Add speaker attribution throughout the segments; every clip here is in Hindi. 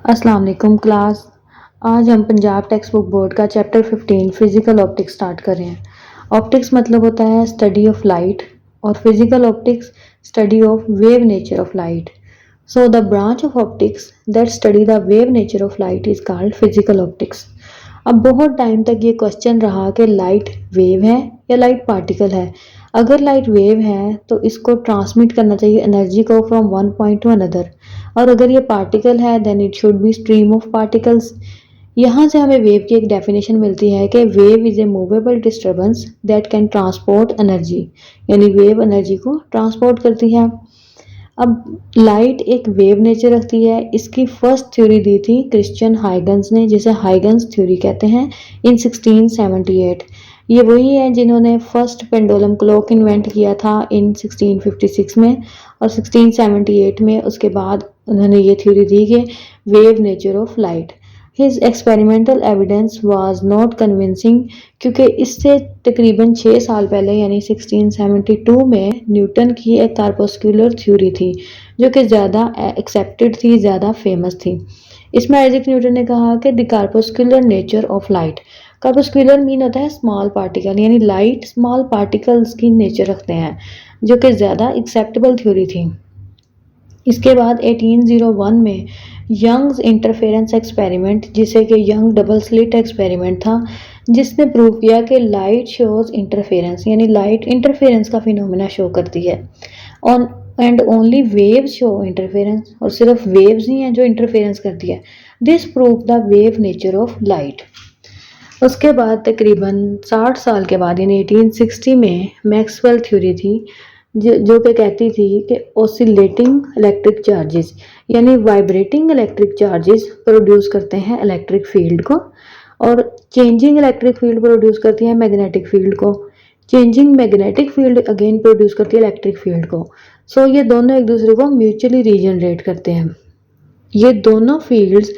Speaker 1: अस्सलाम वालेकुम क्लास। आज हम पंजाब टेक्स्ट बुक बोर्ड का चैप्टर 15 फिजिकल ऑप्टिक्स स्टार्ट कर रहे हैं। ऑप्टिक्स मतलब होता है स्टडी ऑफ लाइट और physical optics study of wave nature of light. So the branch of optics that study the wave nature of light is called physical optics. अब बहुत टाइम तक ये क्वेश्चन रहा कि लाइट वेव है या लाइट पार्टिकल है। अगर लाइट वेव है तो इसको ट्रांसमिट करना चाहिए एनर्जी को from one point to another, और अगर ये पार्टिकल है then it should be stream of particles. यहाँ से हमें वेव की एक डेफिनेशन मिलती है कि wave is a movable disturbance that can transport energy, यानी वेव एनर्जी को ट्रांसपोर्ट करती है। अब लाइट एक वेव नेचर रखती है। इसकी फर्स्ट थ्योरी दी थी क्रिश्चियन हाइगन्स ने, जिसे हाइगन्स थ्योरी कहते हैं, इन 1678। ये वही है जिन्होंने फर्स्ट पेंडुलम क्लॉक इन्वेंट किया था इन 1656 में, और 1678 में उसके बाद उन्होंने ये थ्योरी दी कि wave nature of light. His experimental evidence was not convincing, क्योंकि इससे तकरीबन 6 साल पहले यानी 1672 में न्यूटन की एक कार्पस्कुलर थ्योरी थी जो कि ज़्यादा एक्सेप्टेड थी, ज़्यादा फेमस थी। इसमें आइजैक न्यूटन ने कहा कि the corpuscular nature of light. Corpuscular mean होता है स्मॉल पार्टिकल, यानी लाइट स्मॉल पार्टिकल्स की नेचर रखते हैं, जो कि ज़्यादा एक्सेप्टेबल थ्योरी थी। इसके बाद 1801 में यंग्स इंटरफेरेंस एक्सपेरिमेंट, जिसे कि यंग डबल स्लिट एक्सपेरिमेंट था, जिसने प्रूव किया कि लाइट शोज इंटरफेरेंस, यानी लाइट इंटरफेरेंस का फिनोमेना शो करती है। On and only waves show interference, और सिर्फ वेव्स ही हैं जो इंटरफेरेंस करती है। This prove the wave nature of light. उसके बाद तकरीबन 60 साल के बाद यानी 1860 में मैक्सवेल थ्योरी थी, जो कि कहती थी कि ऑसिलेटिंग इलेक्ट्रिक चार्जेस, यानी वाइब्रेटिंग इलेक्ट्रिक चार्जेस प्रोड्यूस करते हैं इलेक्ट्रिक फील्ड को, और चेंजिंग इलेक्ट्रिक फील्ड प्रोड्यूस करती है मैग्नेटिक फील्ड को। Changing magnetic field again produce करती है इलेक्ट्रिक फील्ड को। सो ये दोनों एक दूसरे को म्यूचुअली रीजनरेट करते हैं। ये दोनों फील्ड्स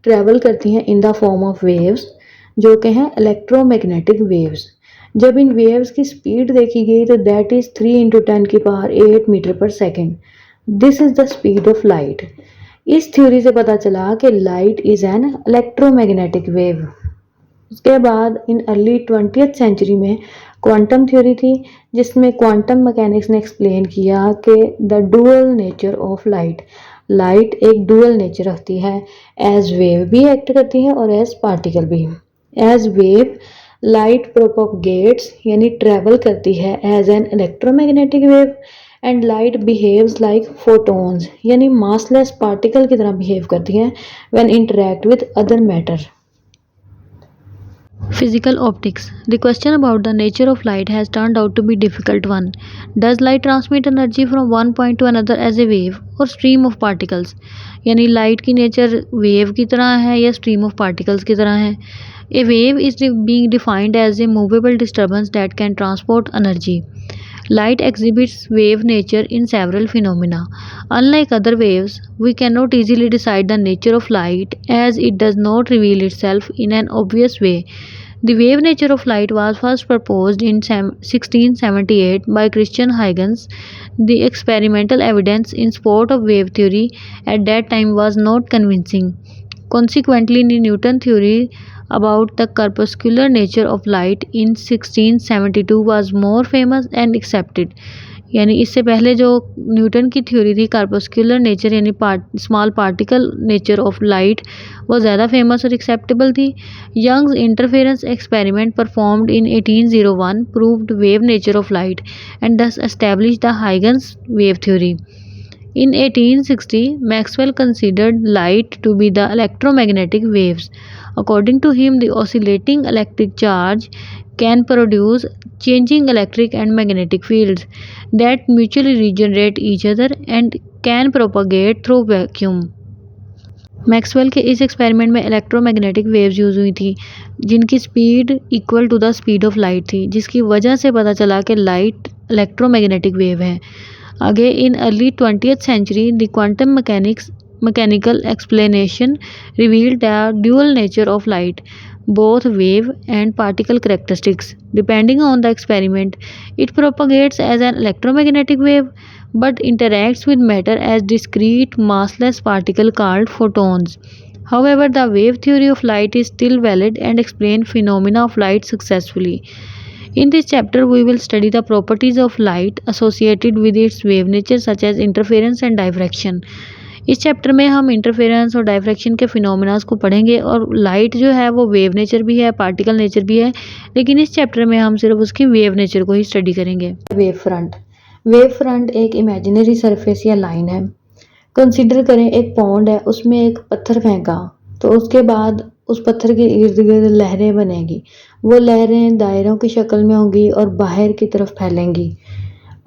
Speaker 1: ट्रेवल करती हैं इन द फॉर्म ऑफ वेव्स, जो कि हैं इलेक्ट्रोमैग्नेटिक वेव्स। जब इन वेव्स की स्पीड देखी गई तो दैट इज 3 इंटू 10 की पावर 8 मीटर पर second. This is the speed of light. इस थ्योरी से पता चला कि light is an electromagnetic wave. उसके बाद इन अर्ली 20th सेंचुरी में क्वांटम थ्योरी थी, जिसमें क्वांटम मैकेनिक्स ने एक्सप्लेन किया कि the dual nature of light. Light एक डुअल नेचर रखती है, एज वेव भी एक्ट करती है और एज पार्टिकल भी। एज वेव लाइट प्रोपोगेट्स, यानी ट्रेवल करती है as an electromagnetic wave, and light behaves like photons, यानी मासलेस पार्टिकल की तरह बिहेव करती हैं when interact with other matter. Physical optics. The question about the nature of light has turned out to be a difficult one. Does light transmit energy from one point to another as a wave or stream of particles? यानी लाइट की नेचर वेव की तरह है या स्ट्रीम ऑफ पार्टिकल्स की तरह है। A wave is being defined as a movable disturbance that can transport energy. Light exhibits wave nature in several phenomena. Unlike other waves, we cannot easily decide the nature of light as it does not reveal itself in an obvious way. The wave nature of light was first proposed in 1678 by Christian Huygens. The experimental evidence in support of wave theory at that time was not convincing. Consequently, the Newton theory about the corpuscular nature of light in 1672 was more famous and accepted. यानी इससे पहले जो न्यूटन की थ्योरी थी कार्पस्कुलर नेचर यानी small particle nature of light, वो ज़्यादा फेमस और एक्सेप्टेबल थी। Young's interference experiment performed in 1801 proved wave nature of light and thus established the Huygens wave theory. In 1860, Maxwell considered light to be the electromagnetic waves. According to him, the oscillating electric charge can produce changing electric and magnetic fields that mutually regenerate each other and can propagate through vacuum. Maxwell के इस एक्सपेरिमेंट में इलेक्ट्रोमैग्नेटिक वेव्स यूज हुई थी, जिनकी speed equal to the speed of light थी, जिसकी वजह से पता चला कि लाइट इलेक्ट्रोमैग्नेटिक वेव है। आगे in early 20th century the quantum mechanical explanation revealed the dual nature of light, both wave and particle characteristics. Depending on the experiment, it propagates as an electromagnetic wave but interacts with matter as discrete massless particle called photons. However, the wave theory of light is still valid and explain phenomena of light successfully. In this chapter, we will study the properties of light associated with its wave nature such as interference and diffraction. इस चैप्टर में हम इंटरफेरेंस और डायफ्रैक्शन के फिनोमिनास को पढ़ेंगे और लाइट जो है वो वेव नेचर भी है, पार्टिकल नेचर भी है, लेकिन इस चैप्टर में हम सिर्फ उसकी वेव नेचर को ही स्टडी करेंगे। वेव फ्रंट एक इमेजिनरी सरफेस या लाइन है। कंसीडर करें एक पॉन्ड है, उसमें एक पत्थर फेंका तो उसके बाद उस पत्थर के इर्द गिर्द लहरें बनेगी। वो लहरें दायरों की शक्ल में होंगी और बाहर की तरफ फैलेंगी।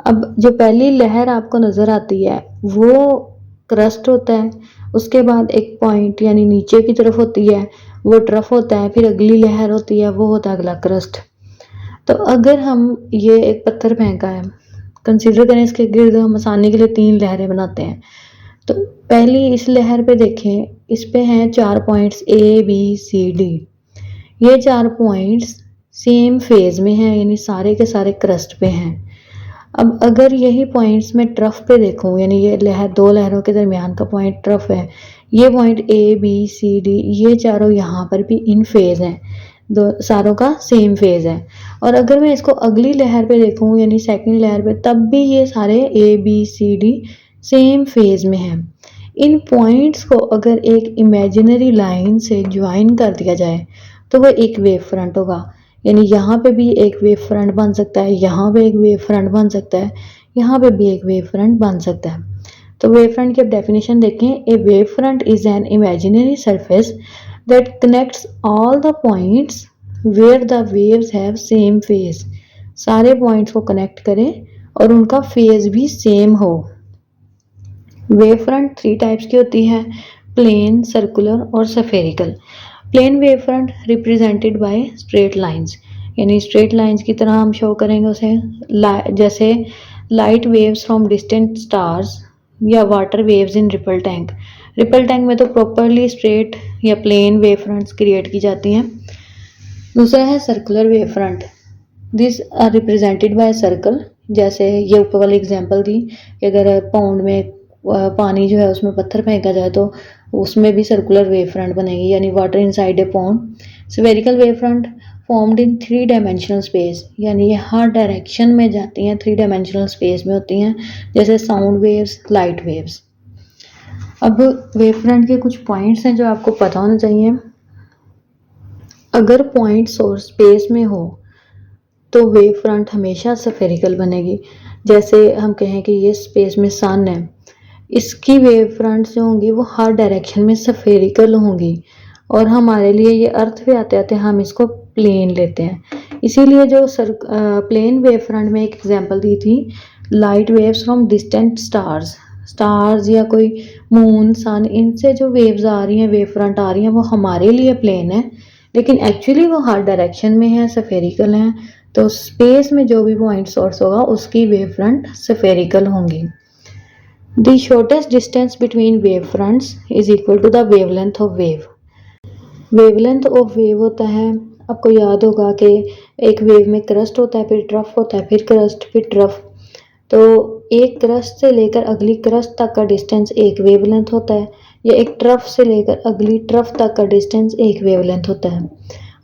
Speaker 1: अब जो पहली लहर आपको नज़र आती है वो क्रस्ट होता है, उसके बाद एक पॉइंट यानी नीचे की तरफ होती है, वो ट्रफ होता है, फिर अगली लहर होती है, वो होता है अगला क्रस्ट। तो अगर हम ये एक पत्थर फेंका है, कंसीडर करें इसके गिर्द हम आसानी के लिए 3 लहरें बनाते हैं। तो पहली इस लहर पे देखें, इस पे हैं 4 points A B C D। ये 4 पॉइंट्स सेम फेज में हैं, यानी सारे के सारे क्रस्ट पे हैं। अब अगर यही पॉइंट्स मैं ट्रफ पे देखूं, यानी ये लहर 2 लहरों के दरमियान का पॉइंट ट्रफ है, ये point A B C D ये चारों यहाँ पर भी इन फेज हैं, दो सारों का सेम फेज है। और अगर मैं इसको अगली लहर पे देखूं यानी सेकंड लहर पे, तब भी ये सारे A B C D same phase में हैं। इन पॉइंट्स को अगर एक इमेजिनरी लाइन से ज्वाइन कर दिया जाए तो वो एक वेव फ्रंट होगा। यानी यहाँ पे भी एक वेव फ्रंट बन सकता है, यहाँ पे एक वेव फ्रंट बन सकता है, यहाँ पे भी एक वेव फ्रंट बन सकता है। तो वेव फ्रंट की अब डेफिनेशन देखें। A wave front is an imaginary surface that connects all the points where the waves have same phase. सारे पॉइंट्स को कनेक्ट करें और उनका फेज भी सेम हो। वेव फ्रंट 3 टाइप्स की होती है, प्लेन, सर्कुलर और spherical. Plane wave front represented by straight lines, यानी स्ट्रेट लाइंस की तरह हम शो करेंगे उसे, जैसे light waves from distant stars या water waves in ripple tank. Ripple tank में तो प्रॉपरली स्ट्रेट या प्लेन वेव फ्रंट्स क्रिएट की जाती हैं। दूसरा है circular wave front, this are represented by circle. जैसे ये ऊपर वाली एग्जांपल दी कि अगर पॉन्ड में पानी जो है उसमें पत्थर फेंका जाए तो उसमें भी सर्कुलर वेव फ्रंट बनेगी, यानी water inside a pond. Spherical wave front formed in 3 dimensional space, यानी ये हर डायरेक्शन में जाती हैं, 3 डायमेंशनल स्पेस में होती हैं, जैसे साउंड वेव्स, लाइट वेव्स। अब वेव फ्रंट के कुछ पॉइंट्स हैं जो आपको पता होना चाहिए। अगर पॉइंट सोर्स स्पेस में हो तो वेव फ्रंट हमेशा स्फेरिकल बनेगी। जैसे हम कहें कि ये स्पेस में सन है, इसकी वेव फ्रंट्स जो होंगी वो हर डायरेक्शन में स्फेरिकल होंगी, और हमारे लिए ये अर्थ पे आते आते हम इसको प्लेन लेते हैं। इसीलिए जो प्लेन वेव फ्रंट में एक एग्जांपल दी थी, light waves from distant stars या कोई मून, सन, इनसे जो वेव्स आ रही हैं, वेव फ्रंट आ रही हैं, वो हमारे लिए प्लेन है, लेकिन एक्चुअली वो हर डायरेक्शन में है, स्फेरिकल हैं। तो स्पेस में जो भी पॉइंट सोर्स होगा उसकी वेव फ्रंट स्फेरिकल होंगी। The shortest distance between wave fronts is equal to the wavelength of wave. Wavelength of wave होता है, आपको याद होगा कि एक वेव में क्रस्ट होता है, फिर ट्रफ होता है, फिर क्रस्ट, फिर ट्रफ। तो एक क्रस्ट से लेकर अगली क्रस्ट तक का डिस्टेंस एक वेवलेंथ होता है, या एक ट्रफ से लेकर अगली ट्रफ तक का डिस्टेंस एक वेवलेंथ होता है।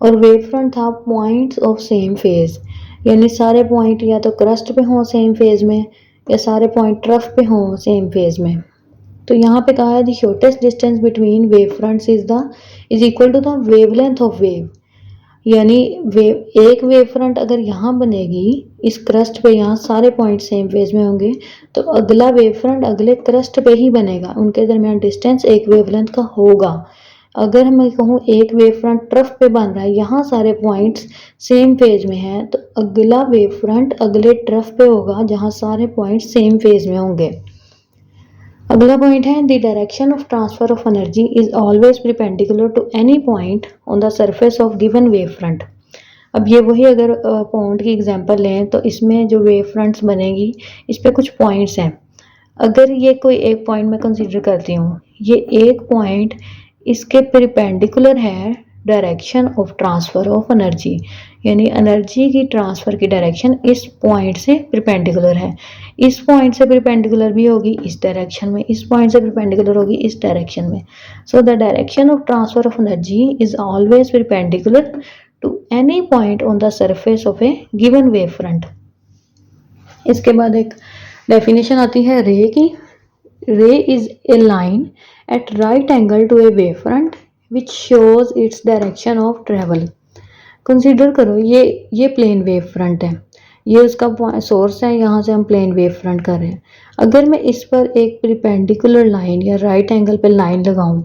Speaker 1: और वेव फ्रंट था पॉइंट्स ऑफ सेम फेज, यानी सारे पॉइंट या तो क्रस्ट पे हों सेम फेज में, या सारे पॉइंट ट्रफ पे हों सेम फेज में। तो यहाँ पे कहा है the shortest distance between wave fronts is equal to the wavelength of wave. यानी एक वेव फ्रंट अगर यहाँ बनेगी इस क्रस्ट पे, यहाँ सारे पॉइंट सेम फेज में होंगे, तो अगला वेव फ्रंट अगले क्रस्ट पे ही बनेगा, उनके दरमियान डिस्टेंस एक वेवलेंथ का होगा। अगर मैं कहूँ एक वेव फ्रंट ट्रफ पे बन रहा है, यहाँ सारे पॉइंट्स सेम फेज में हैं, तो अगला वेव फ्रंट अगले ट्रफ पे होगा जहाँ सारे पॉइंट्स सेम फेज में होंगे। अगला पॉइंट है the direction of transfer of energy is always perpendicular to any point on the surface of given wave front. अब ये वही अगर पॉइंट की एग्जांपल लें तो इसमें जो वेव फ्रंट्स बनेगी इस पे कुछ पॉइंट्स हैं। अगर ये कोई एक पॉइंट मैं कंसीडर करती हूँ, ये एक पॉइंट इसके परपेंडिकुलर है direction of transfer of energy, यानी एनर्जी की ट्रांसफ़र की डायरेक्शन इस पॉइंट से परपेंडिकुलर है। इस पॉइंट से परपेंडिकुलर भी होगी इस डायरेक्शन में, इस पॉइंट से परपेंडिकुलर होगी इस डायरेक्शन में। So the direction of transfer of energy is always perpendicular to any point on the surface of a given wave front. इसके बाद एक डेफिनेशन आती है रे की। Ray is a line at right angle to a wave front which shows its direction of travel. Consider करो ये प्लेन वेव फ्रंट है, ये उसका सोर्स है, यहाँ से हम प्लेन वेव फ्रंट कर रहे हैं। अगर मैं इस पर एक परपेंडिकुलर लाइन या राइट एंगल पे लाइन लगाऊं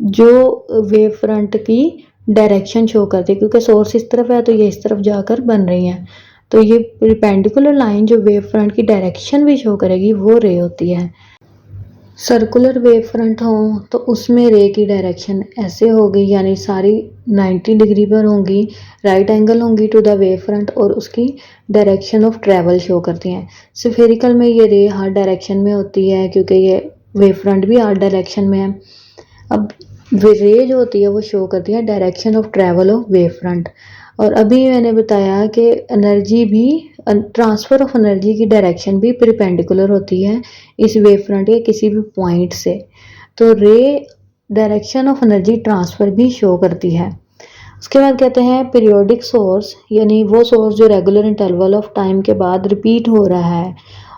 Speaker 1: जो वेव फ्रंट की डायरेक्शन शो करती है, क्योंकि सोर्स इस तरफ है तो ये इस तरफ जाकर बन रही है, तो ये परपेंडिकुलर लाइन जो वेव फ्रंट की डायरेक्शन भी शो करेगी वो रे होती है। सर्कुलर वेव फ्रंट हो तो उसमें रे की डायरेक्शन ऐसे होगी, यानी सारी 90 डिग्री पर होंगी, राइट एंगल होंगी टू द वेव फ्रंट और उसकी डायरेक्शन ऑफ ट्रैवल शो करती हैं। स्फेरिकल में ये रे हर डायरेक्शन में होती है क्योंकि ये वेव फ्रंट भी हर डायरेक्शन में है। अब रे जो होती है वो शो करती है direction of travel of wave front. और अभी मैंने बताया कि एनर्जी भी, ट्रांसफ़र ऑफ एनर्जी की डायरेक्शन भी परपेंडिकुलर होती है इस वेव फ्रंट के किसी भी पॉइंट से, तो रे डायरेक्शन ऑफ एनर्जी ट्रांसफ़र भी शो करती है। उसके बाद कहते हैं पीरियोडिक सोर्स, यानी वो सोर्स जो रेगुलर इंटरवल ऑफ टाइम के बाद रिपीट हो रहा है,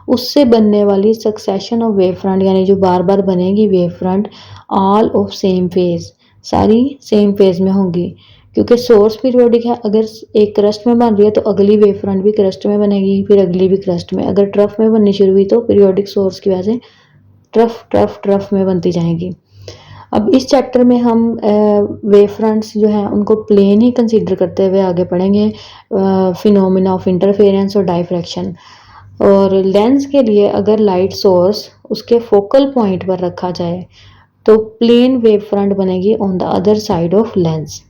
Speaker 1: उससे बनने वाली सक्सेशन ऑफ वेव फ्रंट, यानी जो बार बार बनेगी wave front, all of same phase, सारी सेम फेज में होंगी। क्योंकि सोर्स पीरियोडिक है, अगर एक क्रस्ट में बन रही है तो अगली वेव फ्रंट भी क्रस्ट में बनेगी, फिर अगली भी क्रस्ट में। अगर ट्रफ में बननी शुरू हुई तो पीरियोडिक सोर्स की वजह से ट्रफ ट्रफ ट्रफ में बनती जाएंगी। अब इस चैप्टर में हम वेव फ्रंट्स जो हैं उनको प्लेन ही कंसीडर करते हुए आगे पढ़ेंगे, फिनोमिना ऑफ इंटरफेरेंस और डायफ्रैक्शन। और लेंस के लिए अगर लाइट सोर्स उसके फोकल पॉइंट पर रखा जाए तो प्लेन वेव फ्रंट बनेगी on the other side of lens.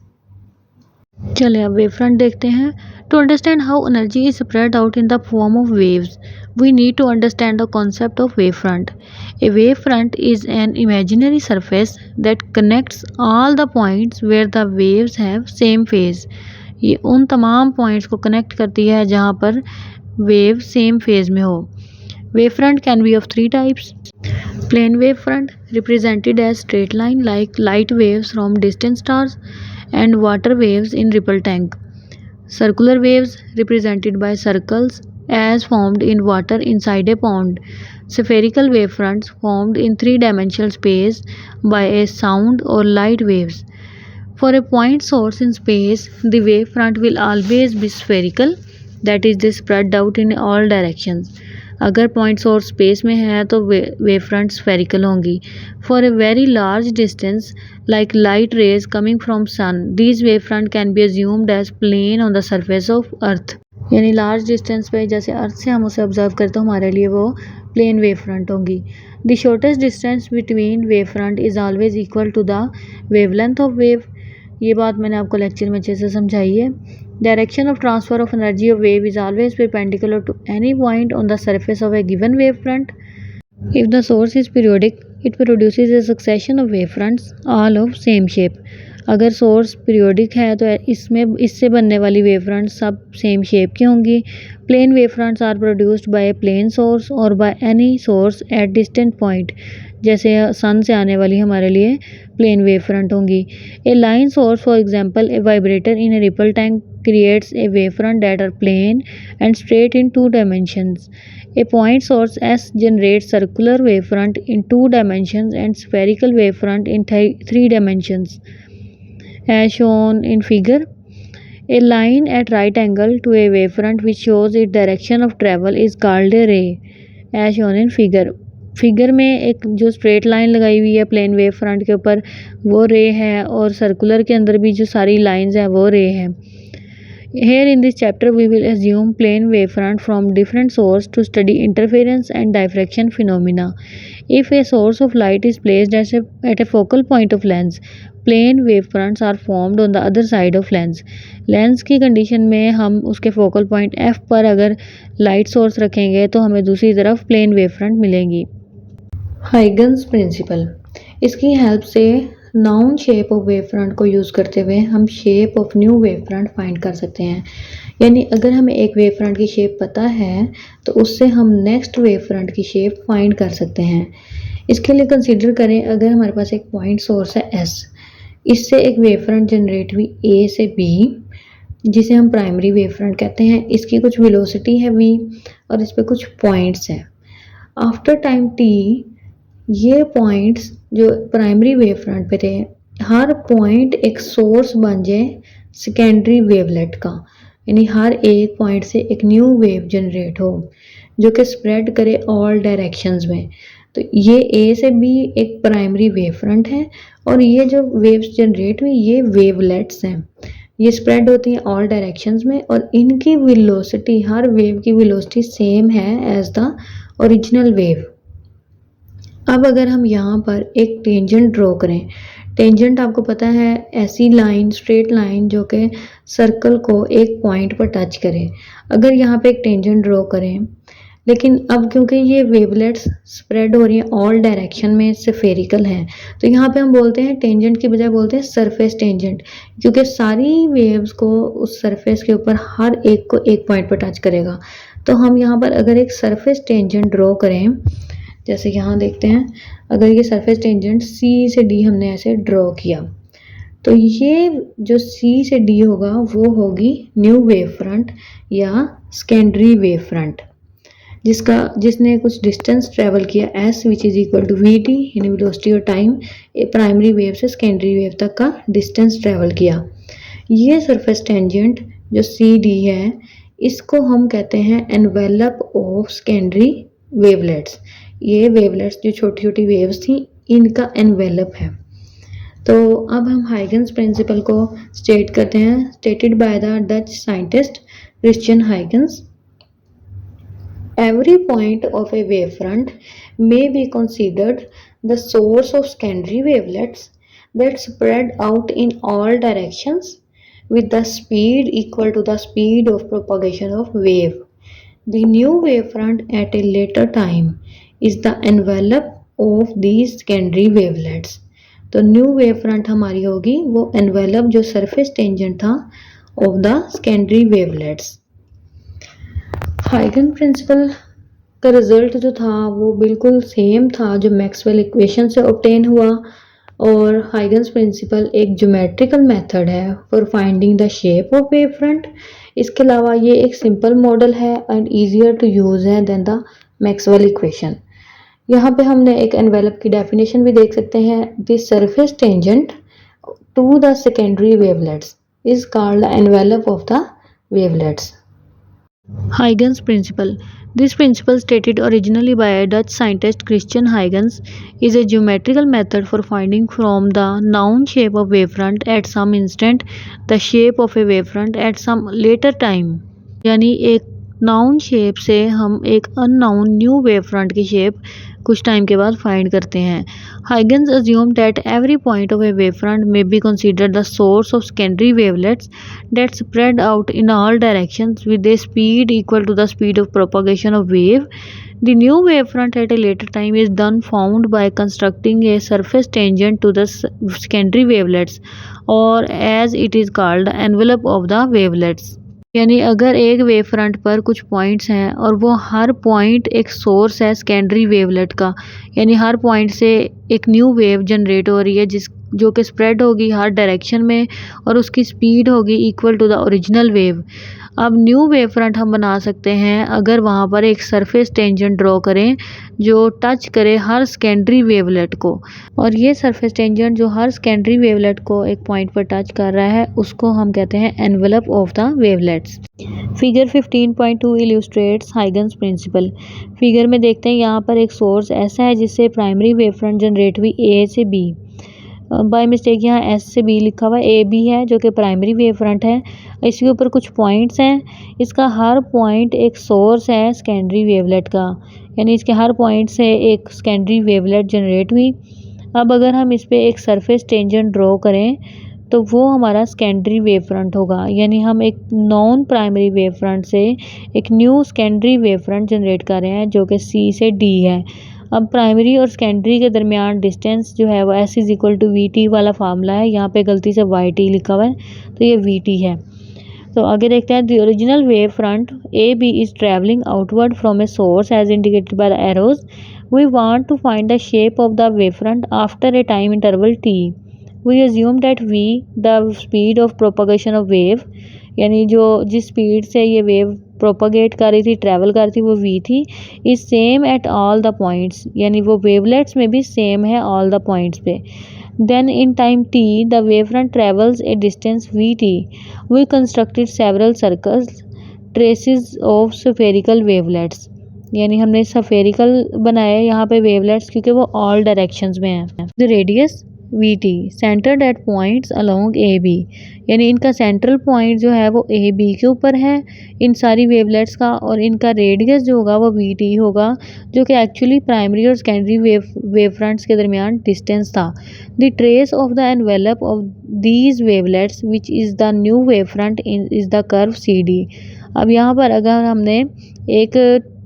Speaker 1: चलिए अब वेव फ्रंट देखते हैं। To understand how energy is spread out in the form of waves we need to understand the concept of wave front. A wave front is an imaginary surface that connects all the points where the waves have same phase. ये उन तमाम पॉइंट्स को कनेक्ट करती है जहाँ पर वेव सेम फेज में हो। Wave front can be of 3 types. Plane wave front represented as straight line like light waves from distant stars and water waves in ripple tank. Circular waves represented by circles as formed in water inside a pond. Spherical wave fronts formed in 3-dimensional space by a sound or light waves. For a point source in space, the wave front will always be spherical, that is, they spread out in all directions. अगर पॉइंट सोर्स स्पेस में है तो वेव फ्रंट स्फेरिकल होंगी। For a very large distance like light rays coming from sun, these wave front can be assumed as plane on the surface of earth. यानी लार्ज डिस्टेंस पे जैसे अर्थ से हम उसे ऑब्जर्व करते हैं, हमारे लिए वो प्लेन वेव फ्रंट होंगी। The shortest distance between wave front is always equal to the wavelength of wave. ये बात मैंने आपको लेक्चर में अच्छे से समझाई है। Direction of transfer of energy of wave is always perpendicular to any point on the surface of a given wavefront. If the source is periodic, it produces a succession of wavefronts all of same shape. अगर सोर्स पीरियोडिक है तो इससे बनने वाली वेवफ्रंट्स सब सेम शेप की होंगी। Plane wavefronts are produced by a plane source और by any source at distant point, जैसे सन से आने वाली हमारे लिए प्लेन वेव फ्रंट होंगी। A line source for example a vibrator in a ripple tank creates a wavefront that are plane and straight in 2 dimensions. A point source S generates circular wavefront in 2 dimensions and spherical wavefront in 3 dimensions. As shown in figure, a line at right angle to a wavefront which shows its direction of travel is called a ray. As shown in figure. Figure में एक जो स्ट्रेट लाइन लगाई हुई है प्लेन वेव फ्रंट के ऊपर वो रे है, और सर्कुलर के अंदर भी जो सारी लाइंस हैं वो रे हैं। Here in this chapter we will assume plane wavefront from different source to study interference and diffraction phenomena. If a source of light is placed at a focal point of lens, plane wavefronts are formed on the other side of lens. Lens की कंडीशन में हम उसके फोकल पॉइंट F पर अगर लाइट सोर्स रखेंगे तो हमें दूसरी तरफ प्लेन वेवफ्रंट मिलेंगी। हाइगन्स प्रिंसिपल, इसकी हेल्प से noun shape of wave front को यूज़ करते हुए हम shape of new wave front find कर सकते हैं। यानी अगर हमें एक वेव फ्रंट की शेप पता है तो उससे हम नेक्स्ट वेव फ्रंट की शेप फाइंड कर सकते हैं। इसके लिए कंसीडर करें, अगर हमारे पास एक पॉइंट सोर्स है S, इससे एक वेव फ्रंट जनरेट हुई A से B, जिसे हम प्राइमरी वेव फ्रंट कहते हैं। इसकी कुछ वेलोसिटी है v और इस पे कुछ पॉइंट्स हैं। आफ्टर टाइम t ये पॉइंट्स जो प्राइमरी वेव फ्रंट पे थे, हर पॉइंट एक सोर्स बन जाए सेकेंडरी वेवलेट का, यानी हर एक पॉइंट से एक न्यू वेव जनरेट हो जो कि स्प्रेड करे ऑल डायरेक्शंस में। तो ये A से B एक प्राइमरी वेव फ्रंट है और ये जो वेव्स जनरेट हुई ये वेवलेट्स हैं। ये स्प्रेड होती हैं ऑल डायरेक्शंस में और इनकी वेलोसिटी, हर वेव की वेलोसिटी सेम है एज द ओरिजिनल वेव। अब अगर हम यहाँ पर एक टेंजेंट ड्रॉ करें, टेंजेंट आपको पता है ऐसी लाइन, स्ट्रेट लाइन जो कि सर्कल को एक पॉइंट पर टच करे। अगर यहाँ पे एक टेंजेंट ड्रॉ करें, लेकिन अब क्योंकि ये वेवलेट्स स्प्रेड हो रही हैं ऑल डायरेक्शन में, स्फेरिकल हैं, तो यहाँ पे हम बोलते हैं टेंजेंट की बजाय बोलते हैं सरफेस टेंजेंट, क्योंकि सारी वेव्स को उस सरफेस के ऊपर हर एक को एक पॉइंट पर टच करेगा। तो हम यहाँ पर अगर एक सरफेस टेंजेंट ड्रॉ करें, जैसे यहाँ देखते हैं, अगर ये सरफेस टेंजेंट C से D हमने ऐसे ड्रॉ किया, तो ये जो C से D होगा वो होगी न्यू वेव फ्रंट या सेकेंडरी वेव फ्रंट, जिसने कुछ डिस्टेंस ट्रेवल किया S which is equal to VT यानी वेलोसिटी और टाइम, प्राइमरी वेव से सेकेंडरी वेव तक का डिस्टेंस ट्रेवल किया। ये सरफेस टेंजेंट जो CD है, इसको हम कहते हैं एनवेलप ऑफ सेकेंडरी वेवलेट्स। ये वेवलेट्स जो छोटी छोटी वेव्स थी, इनका एनवेलप है। तो अब हम हाइगन्स प्रिंसिपल को स्टेट करते हैं, stated by the Dutch scientist Christian Huygens. Every point of a wavefront may be considered the source of secondary wavelets that spread out in all directions with the speed equal to the speed of propagation of wave. The new wavefront at a later time is the envelope of these secondary wavelets. तो न्यू वेवफ्रंट हमारी होगी वो एनवेलप जो सरफेस टेंजेंट था ऑफ द सेकेंडरी वेवलेट्स। हाइगन प्रिंसिपल का रिजल्ट जो था वो बिल्कुल सेम था जो मैक्सवेल इक्वेशन से ऑब्टेन हुआ, और हाइगन्स प्रिंसिपल एक ज्योमेट्रिकल मेथड है for finding the shape of wave front. इसके अलावा ये एक सिंपल मॉडल है एंड ईजियर टू यूज़ है देन द मैक्सवेल इक्वेशन। यहाँ पे हमने एक एनवेलप की डेफिनेशन भी देख सकते हैं। The surface tangent to the secondary wavelets is called the envelope of the wavelets. Huygens principle. This principle, stated originally by Dutch scientist Christian Huygens, is a geometrical method for finding from the known shape of wavefront at some instant the shape of a wavefront at some later time। यानी एक नाउन शेप से हम एक अननाउन न्यू वेवफ्रंट की शेप कुछ टाइम के बाद फाइंड करते हैं। Huygens assumed that every point of a wavefront may be considered the source of secondary wavelets that spread out in all directions with a speed equal to the speed of propagation of wave. The new wavefront at a later time is then found by constructing a surface tangent to the secondary wavelets, or as it is called, the envelope of the wavelets। यानी अगर एक वेव फ्रंट पर कुछ पॉइंट्स हैं और वो हर पॉइंट एक सोर्स है सेकेंडरी वेवलेट का, यानी हर पॉइंट से एक न्यू वेव जनरेट हो रही है जो कि स्प्रेड होगी हर डायरेक्शन में और उसकी स्पीड होगी equal to the original wave. अब न्यू वेव फ्रंट हम बना सकते हैं अगर वहाँ पर एक सरफेस टेंजेंट ड्रॉ करें जो टच करे हर सेकेंडरी वेवलेट को, और ये सरफेस टेंजेंट जो हर सेकेंडरी वेवलेट को एक पॉइंट पर टच कर रहा है उसको हम कहते हैं envelope of the wavelets. Figure 15.2 illustrates Huygens principle. Figure में देखते हैं यहाँ पर एक सोर्स ऐसा है जिससे प्राइमरी वेव फ्रंट जनरेट हुई ए से बी। बाय मिस्टेक यहाँ एस से बी लिखा हुआ है, ए बी है जो कि प्राइमरी वेव फ्रंट है। इसके ऊपर कुछ पॉइंट्स हैं, इसका हर पॉइंट एक सोर्स है सेकेंडरी वेवलेट का, यानी इसके हर पॉइंट से एक सेकेंडरी वेवलेट जनरेट हुई। अब अगर हम इस पर एक सरफेस टेंजेंट ड्रॉ करें तो वो हमारा सेकेंडरी वेव फ्रंट होगा, यानी हम एक नॉन प्राइमरी वेव फ्रंट से एक new secondary wave front generate कर रहे हैं जो कि सी से डी है। अब प्राइमरी और सेकेंडरी के दरमियान डिस्टेंस जो है वो S is equal to VT वाला फार्मूला है, यहाँ पे गलती से YT लिखा हुआ है तो ये VT है। तो आगे देखते हैं, the original wave front AB is travelling outward from a source as indicated by the arrows. We want to find the shape of the wave front after a time interval T। We assume that V the speed of propagation of wave, यानी जो जिस स्पीड से ये वेव प्रोपगेट कर रही थी, ट्रैवल कर रही थी, वो V थी, is same at all the points, यानी वो वेवलेट्स में भी सेम है ऑल द पॉइंट्स पे। Then in time T, the wavefront travels a distance Vt. We constructed several circles, traces of spherical wavelets. यानी हमने spherical बनाए यहाँ पे wavelets क्योंकि वो all directions में हैं। The radius Vt centered at points along AB, यानी इनका सेंट्रल पॉइंट जो है वो AB के ऊपर है इन सारी वेवलेट्स का, और इनका रेडियस जो होगा वो Vt होगा, जो कि एक्चुअली प्राइमरी और सेकेंडरी वेव फ्रंट्स के दरमियान डिस्टेंस था। The trace of the envelope of these wavelets which is the new wave front is the curve CD। अब यहाँ पर अगर हमने एक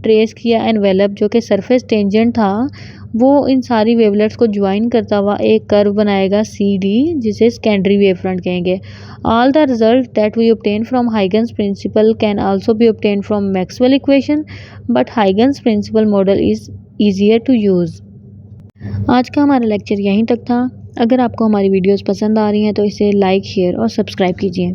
Speaker 1: ट्रेस किया एनवेलप जो कि सरफेस टेंजेंट था, वो इन सारी वेवलेट्स को ज्वाइन करता हुआ एक कर्व बनाएगा CD, जिसे सेकेंडरी वेव फ्रंट कहेंगे। All the result that we obtain from Huygens principle can also be obtain from Maxwell equation, but Huygens principle model is easier to use. आज का हमारा लेक्चर यहीं तक था। अगर आपको हमारी वीडियोस पसंद आ रही हैं तो इसे लाइक, शेयर और सब्सक्राइब कीजिए।